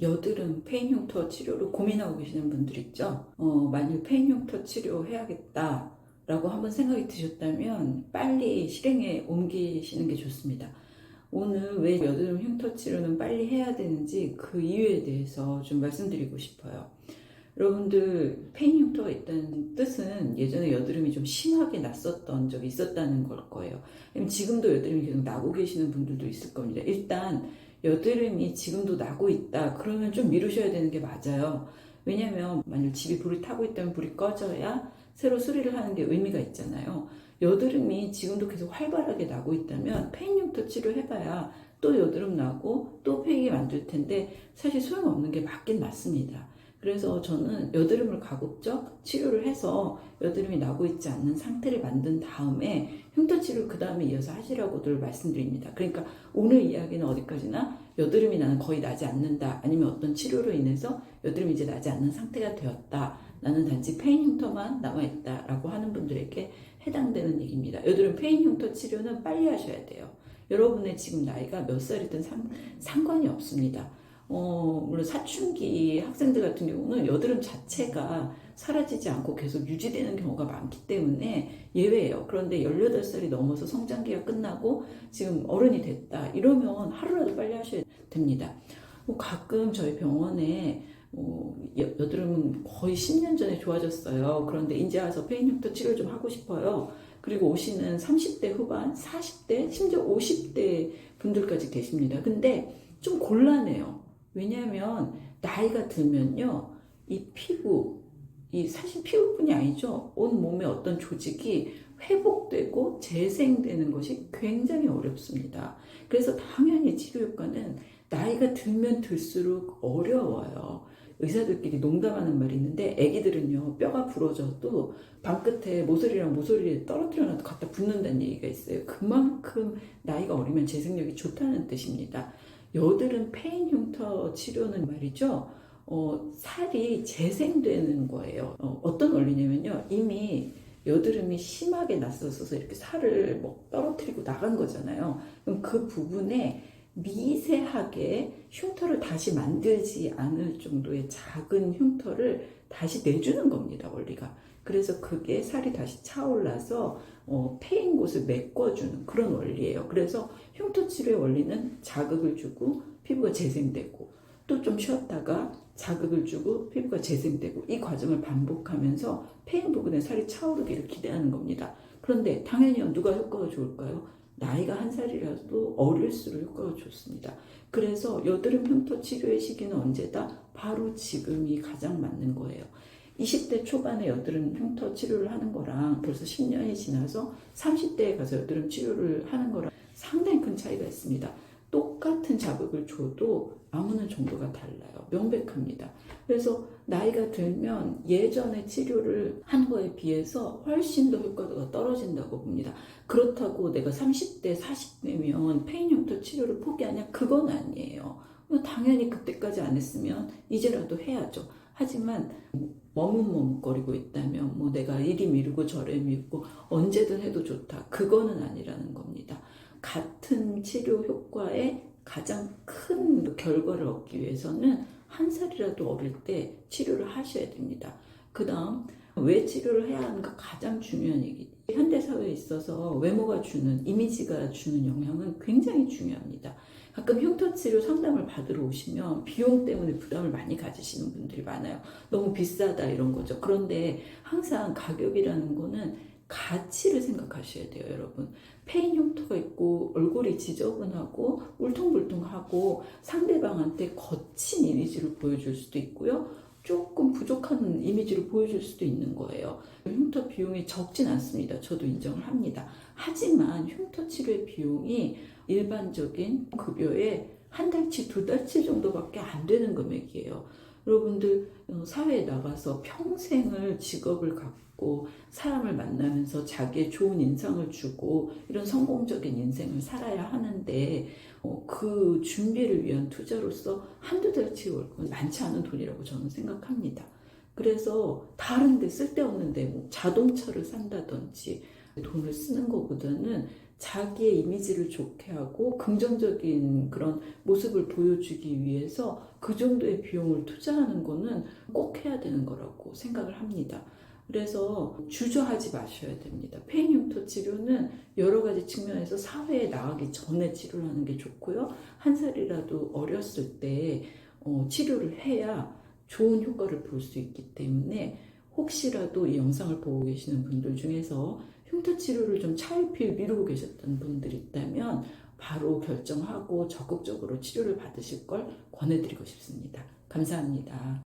여드름 페인 흉터 치료로 고민하고 계시는 분들 있죠? 만일 페인 흉터 치료 해야겠다 라고 한번 생각이 드셨다면 빨리 실행에 옮기시는 게 좋습니다. 오늘 왜 여드름 흉터 치료는 빨리 해야 되는지 그 이유에 대해서 좀 말씀드리고 싶어요. 여러분들 페인 흉터가 있다는 뜻은 예전에 여드름이 좀 심하게 났었던 적이 있었다는 걸 거예요. 지금도 여드름이 계속 나고 계시는 분들도 있을 겁니다. 일단 여드름이 지금도 나고 있다 그러면 좀 미루셔야 되는 게 맞아요. 왜냐면 만약 집이 불이 타고 있다면 불이 꺼져야 새로 수리를 하는 게 의미가 있잖아요. 여드름이 지금도 계속 활발하게 나고 있다면 페인 흉터 치료해봐야 또 여드름 나고 또 페이게 만들 텐데 사실 소용없는 게 맞긴 맞습니다. 그래서 저는 여드름을 가급적 치료를 해서 여드름이 나고 있지 않는 상태를 만든 다음에 흉터 치료를 그 다음에 이어서 하시라고들 말씀드립니다. 그러니까 오늘 이야기는 어디까지나 여드름이 나는 거의 나지 않는다, 아니면 어떤 치료로 인해서 여드름이 이제 나지 않는 상태가 되었다, 나는 단지 페인 흉터만 남아있다 라고 하는 분들에게 해당되는 얘기입니다. 여드름 페인 흉터 치료는 빨리 하셔야 돼요. 여러분의 지금 나이가 몇 살이든 상관이 없습니다. 물론 사춘기 학생들 같은 경우는 여드름 자체가 사라지지 않고 계속 유지되는 경우가 많기 때문에 예외예요. 그런데 18살이 넘어서 성장기가 끝나고 지금 어른이 됐다 이러면 하루라도 빨리 하셔야 됩니다. 가끔 저희 병원에 여드름은 거의 10년 전에 좋아졌어요. 그런데 이제 와서 페인 흉터 치료 좀 하고 싶어요. 그리고 오시는 30대 후반, 40대, 심지어 50대 분들까지 계십니다. 근데 좀 곤란해요. 왜냐하면 나이가 들면요, 이 피부, 이 사실 피부뿐이 아니죠. 온 몸의 어떤 조직이 회복되고 재생되는 것이 굉장히 어렵습니다. 그래서 당연히 치료 효과는 나이가 들면 들수록 어려워요. 의사들끼리 농담하는 말이 있는데 애기들은요, 뼈가 부러져도 방끝에 모서리랑 모서리에 떨어뜨려놔도 갖다 붙는다는 얘기가 있어요. 그만큼 나이가 어리면 재생력이 좋다는 뜻입니다. 여드름 페인 흉터 치료는 말이죠, 살이 재생되는 거예요. 어떤 원리냐면요, 이미 여드름이 심하게 났었어서 이렇게 살을 뭐 떨어뜨리고 나간 거잖아요. 그럼 그 부분에 미세하게 흉터를 다시 만들지 않을 정도의 작은 흉터를 다시 내주는 겁니다, 원리가. 그래서 그게 살이 다시 차올라서 패인 곳을 메꿔주는 그런 원리예요. 그래서 흉터 치료의 원리는 자극을 주고 피부가 재생되고, 또 좀 쉬었다가 자극을 주고 피부가 재생되고, 이 과정을 반복하면서 패인 부분에 살이 차오르기를 기대하는 겁니다. 그런데 당연히 누가 효과가 좋을까요? 나이가 한 살이라도 어릴수록 효과가 좋습니다. 그래서 여드름 흉터 치료의 시기는 언제다? 바로 지금이 가장 맞는 거예요. 20대 초반에 여드름 흉터 치료를 하는 거랑 벌써 10년이 지나서 30대에 가서 여드름 치료를 하는 거랑 상당히 큰 차이가 있습니다. 똑같은 자극을 줘도 아무는 정도가 달라요. 명백합니다. 그래서 나이가 들면 예전에 치료를 한 거에 비해서 훨씬 더 효과가 떨어진다고 봅니다. 그렇다고 내가 30대, 40대면 페인 흉터 치료를 포기하냐? 그건 아니에요. 당연히 그때까지 안 했으면 이제라도 해야죠. 하지만 머뭇머뭇거리고 있다면 뭐 내가 이리 미루고 저리 미루고 언제든 해도 좋다, 그거는 아니라는 겁니다. 같은 치료 효과에 가장 큰 결과를 얻기 위해서는 한 살이라도 어릴 때 치료를 하셔야 됩니다. 그 다음, 왜 치료를 해야 하는가, 가장 중요한 얘기. 현대사회에 있어서 외모가 주는, 이미지가 주는 영향은 굉장히 중요합니다. 가끔 흉터치료 상담을 받으러 오시면 비용 때문에 부담을 많이 가지시는 분들이 많아요. 너무 비싸다 이런 거죠. 그런데 항상 가격이라는 거는 가치를 생각하셔야 돼요, 여러분. 페인 흉터가 있고 얼굴이 지저분하고 울퉁불퉁하고 상대방한테 거친 이미지를 보여줄 수도 있고요, 조금 부족한 이미지를 보여줄 수도 있는 거예요. 흉터 비용이 적진 않습니다. 저도 인정을 합니다. 하지만 흉터 치료의 비용이 일반적인 급여의 한 달치, 두 달치 정도밖에 안 되는 금액이에요. 여러분들 사회에 나가서 평생을 직업을 갖고 사람을 만나면서 자기의 좋은 인상을 주고 이런 성공적인 인생을 살아야 하는데, 그 준비를 위한 투자로서 한두 달치 월급은 많지 않은 돈이라고 저는 생각합니다. 그래서 다른 데 쓸데없는 데 뭐 자동차를 산다든지 돈을 쓰는 것보다는 자기의 이미지를 좋게 하고 긍정적인 그런 모습을 보여주기 위해서 그 정도의 비용을 투자하는 거는 꼭 해야 되는 거라고 생각을 합니다. 그래서 주저하지 마셔야 됩니다. 페인 흉터 치료는 여러 가지 측면에서 사회에 나가기 전에 치료를 하는 게 좋고요. 한 살이라도 어렸을 때 치료를 해야 좋은 효과를 볼 수 있기 때문에 혹시라도 이 영상을 보고 계시는 분들 중에서 흉터 치료를 좀 차일피일 미루고 계셨던 분들이 있다면 바로 결정하고 적극적으로 치료를 받으실 걸 권해드리고 싶습니다. 감사합니다.